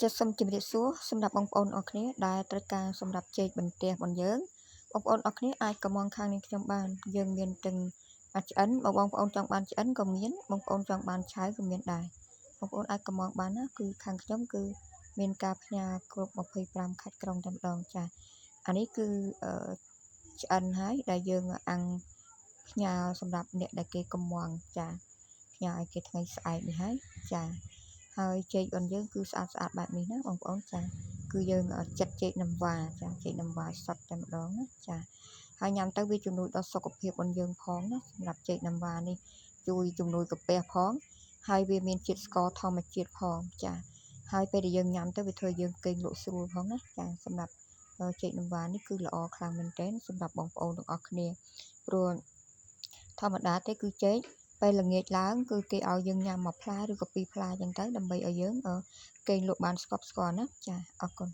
จะสมจิมเรียซัวสำหรับบางคนออกนี้ได้ตระการสำหรับเจดบันเตียบนเยิงบางคนออกนี้อายกระมองข้างในจังบานยังเมียนตึงอาจจะอันบางคนจังบานจะอันก็เมียนบางคนจังบานใช้ก็เมียนได้บางคนอายกระมองบานนะคือข้างจังคือเมียนกาพญากรบมาเพย์ปรามขัดกรองจำลองจ้ะอันนี้คือจะอันให้ได้ยังอังพญาสำหรับเนี่ยได้เกกระมองจ้ะพญาเกทไงสายนี่ให้จ้ะហើយចេកអនយើងគឺស្អាតបែបនេះណាបងប្អូនចាគឺយើងចាត់ចេកនំវ៉ាចាចេកនំវ៉ាសតតែម្ដងណាចាហើយញ៉ាំទៅវាជំនួយដល់សុខភាពរបស់យើងផងណាសម្រាប់ចេកនំវ៉ានេះជួយជំនួយកាពះផងហើយវាមានជាតិស្ករធម្មជាតិផងចាហើយពេលដែលយើងញ៉ាំទៅវាធ្វើយើងគេងលក់ស្រួលផងណាចាសម្រាប់ចេកនំវ៉ានេះគឺល្អខ្លាំងមែនទែនសម្រាប់បងប្អូនទាំងអស់គ្នាព្រោះធម្មតាទេគឺចេកពេលល្ងាចឡើងគឺគេឲ្យយើងញ៉ាំមួយផ្លែឬក៏ពីរផ្លែអញ្ចឹងទៅដើម្បីឲ្យយើងគេងលក់បានស្កប់ស្កល់ណាចាអរគុណ